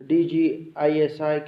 DGISI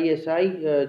ISI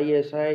ISI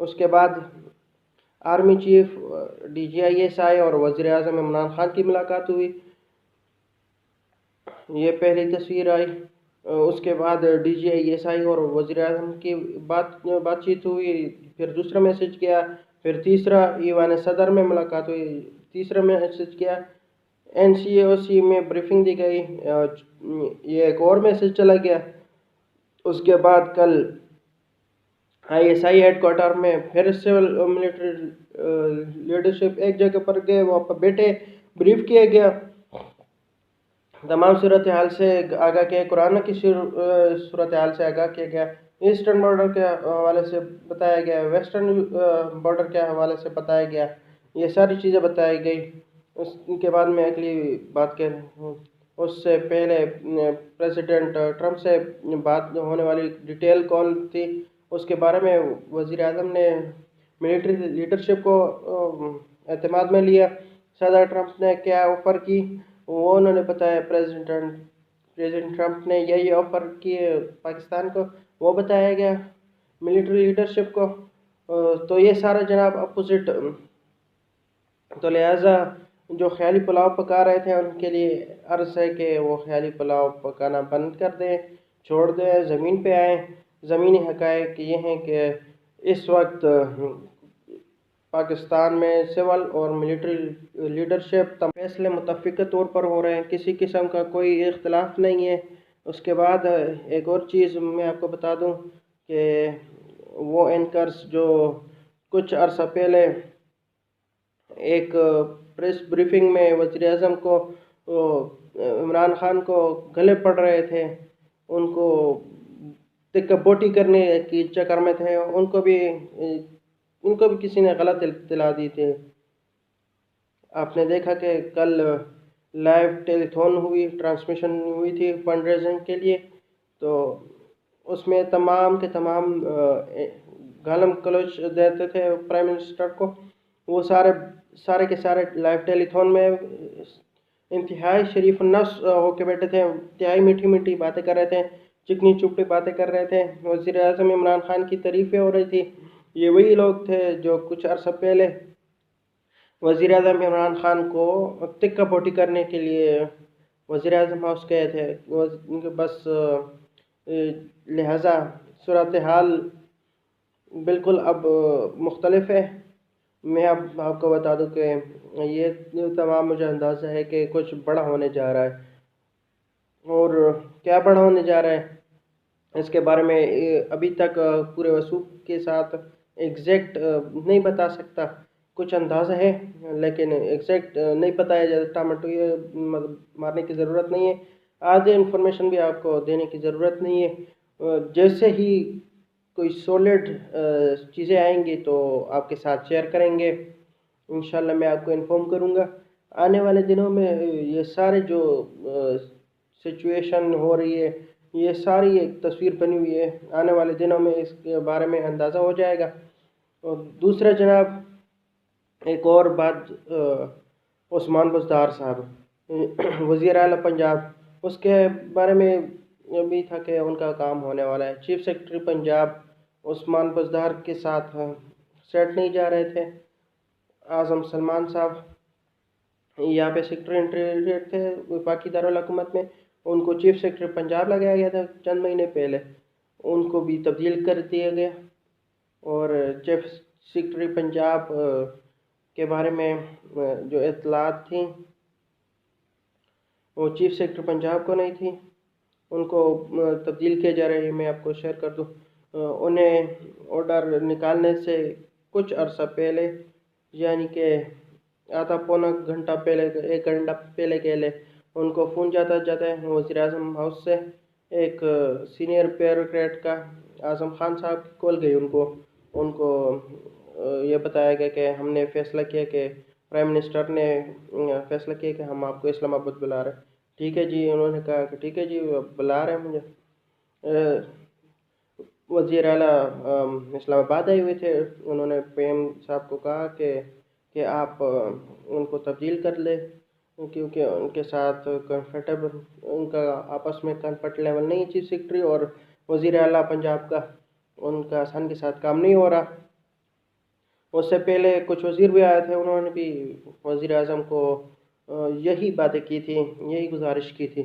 اس کے بعد army chief DGISI اور وزیر اعظم عمران خان کی ملاقات ہوئی، یہ پہلی تصویر آئی۔ اس کے بعد DGISI اور وزیر اعظم کی بات چیت ہوئی، پھر دوسرا میسج کیا، پھر تیسرا ایوان صدر میں ملاقات ہوئی، تیسرا میسج کیا، NCOC میں بریفنگ دی گئی، یہ ایک اور میسج چلا گیا۔ اس کے بعد کل ISI ہیڈ کوارٹر میں پھر سول ملٹری لیڈرشپ ایک جگہ پر گئے، وہاں پر بیٹھے، بریف کیا گیا، تمام صورتحال سے آگاہ کیا، قرآن کی صورتحال سے آگاہ کیا گیا، ایسٹرن بارڈر کے حوالے سے بتایا گیا، ویسٹرن بارڈر کے حوالے سے بتایا گیا، یہ ساری چیزیں بتائی گئی۔ اس کے بعد میں اگلی بات کر رہا ہوں، اس سے پہلے پریزیڈنٹ ٹرمپ سے بات ہونے والی ڈیٹیل کال تھی، اس کے بارے میں وزیر اعظم نے ملٹری لیڈرشپ کو اعتماد میں لیا۔ صدر ٹرمپ نے کیا آفر کی وہ انہوں نے بتایا، پریزیڈنٹ ٹرمپ نے یہی آفر کیے پاکستان کو، وہ بتایا گیا ملٹری لیڈرشپ کو۔ تو یہ سارا جناب اپوزٹ، تو لہٰذا جو خیالی پلاؤ پکا رہے تھے ان کے لیے عرض ہے کہ وہ خیالی پلاؤ پکانا بند کر دیں، چھوڑ دیں، زمین پہ آئیں۔ زمینی حقائق یہ ہیں کہ اس وقت پاکستان میں سول اور ملٹری لیڈرشپ فیصلے متفقہ طور پر ہو رہے ہیں، کسی قسم کا کوئی اختلاف نہیں ہے۔ اس کے بعد ایک اور چیز میں آپ کو بتا دوں کہ وہ اینکرز جو کچھ عرصہ پہلے ایک پریس بریفنگ میں وزیر اعظم کو عمران خان کو گلے پڑ رہے تھے، ان کو تکہ بوٹی کرنے کی چکر میں تھے، ان کو بھی کسی نے غلط اطلاع دی تھی۔ آپ نے دیکھا کہ کل لائیو ٹیلی تھون ہوئی، ٹرانسمیشن ہوئی تھی فنڈ ریزنگ کے لیے، تو اس میں تمام کے تمام گالم گلوچ دیتے تھے پرائم منسٹر کو، وہ سارے کے سارے لائیو ٹیلی تھون میں انتہائی شریف النفس ہو کے بیٹھے تھے، انتہائی میٹھی میٹھی باتیں کر رہے تھے، چکنی چپڑی باتیں کر رہے تھے، وزیر اعظم عمران خان کی تعریفیں ہو رہی تھی۔ یہ وہی لوگ تھے جو کچھ عرصہ پہلے وزیر اعظم عمران خان کو تکہ بوٹی کرنے کے لیے وزیر اعظم ہاؤس گئے تھے، بس لہٰذا صورتحال بالکل اب مختلف ہے۔ میں اب آپ کو بتا دوں کہ یہ تمام مجھے اندازہ ہے کہ کچھ بڑا ہونے جا رہا ہے، اور کیا بڑا ہونے جا رہا ہے اس کے بارے میں ابھی تک پورے وثوق کے ساتھ ایگزیکٹ نہیں بتا سکتا، کچھ اندازہ ہے لیکن ایگزیکٹ نہیں بتایا جاتا۔ ٹامٹو یہ مارنے کی ضرورت نہیں ہے، آدھے انفارمیشن بھی آپ کو دینے کی ضرورت نہیں ہے، جیسے ہی کوئی سولڈ چیزیں آئیں گی تو آپ کے ساتھ شیئر کریں گے، انشاءاللہ میں آپ کو انفارم کروں گا۔ آنے والے دنوں میں یہ سارے جو سچویشن ہو رہی ہے، یہ ساری ایک تصویر بنی ہوئی ہے، آنے والے دنوں میں اس کے بارے میں اندازہ ہو جائے گا۔ اور دوسرا جناب ایک اور بات، عثمان بزدار صاحب وزیر اعلیٰ پنجاب، اس کے بارے میں بھی تھا کہ ان کا کام ہونے والا ہے۔ چیف سیکرٹری پنجاب عثمان بزدار کے ساتھ سیٹ نہیں جا رہے تھے۔ اعظم سلمان صاحب یہاں پہ سیکرٹری انٹیریئر تھے وفاقی دارالحکومت میں، ان کو چیف سیکرٹری پنجاب لگایا گیا تھا چند مہینے پہلے، ان کو بھی تبدیل کر دیا گیا، اور چیف سیکرٹری پنجاب کے بارے میں جو اطلاعات تھیں وہ چیف سیکرٹری پنجاب کو نہیں تھی، ان کو تبدیل کیا جا رہا ہے۔ میں آپ کو شیئر کر دوں، انہیں آرڈر نکالنے سے کچھ عرصہ پہلے، یعنی کہ آدھا پونا گھنٹہ پہلے، ایک گھنٹہ پہلے کہہ لیں، ان کو فون جاتا ہے وزیر اعظم ہاؤس سے، ایک سینئر بیوروکریٹ کا، اعظم خان صاحب کی کال گئی ان کو یہ بتایا گیا کہ ہم نے فیصلہ کیا کہ پرائم منسٹر نے فیصلہ کیا کہ ہم آپ کو اسلام آباد بلا رہے ہیں۔ ٹھیک ہے جی، انہوں نے کہا کہ ٹھیک ہے جی بلا رہے ہیں مجھے۔ وزیر اعلیٰ اسلام آباد آئے ہوئے تھے، انہوں نے PM صاحب کو کہا کہ آپ ان کو تبدیل کر لیں، کیونکہ ان کے ساتھ کنفرٹیبل، ان کا آپس میں کنفرٹ لیول نہیں ہے، چیف سیکرٹری اور وزیر اعلیٰ پنجاب کا، ان کا آسان کے ساتھ کام نہیں ہو رہا۔ اس سے پہلے کچھ وزیر بھی آئے تھے، انہوں نے بھی وزیر اعظم کو یہی باتیں کی تھی، یہی گزارش کی تھی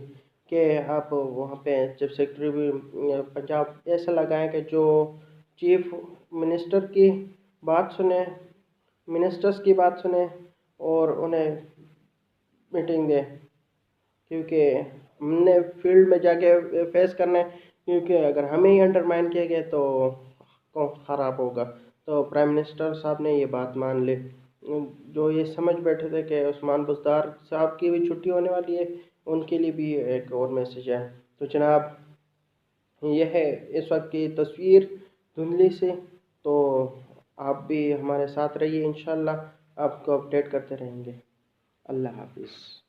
کہ آپ وہاں پہ چیف سیکرٹری بھی پنجاب ایسا لگائیں کہ جو چیف منسٹر کی بات سنیں، منسٹرز کی بات سنیں اور انہیں میٹنگ دیں، کیونکہ ہم نے فیلڈ میں جا کے فیس کرنا ہے، کیونکہ اگر ہمیں ہی انڈرمائن کیا گیا تو کون خراب ہوگا۔ تو پرائم منسٹر صاحب نے یہ بات مان لی، جو یہ سمجھ بیٹھے تھے کہ عثمان بزدار صاحب کی بھی چھٹی ہونے والی ہے، ان کے لیے بھی ایک اور میسیج ہے۔ تو جناب یہ ہے اس وقت کی تصویر دھندلی سے، تو آپ بھی ہمارے ساتھ رہیے، انشاءاللہ آپ کو اپڈیٹ کرتے رہیں گے۔ اللہ حافظ۔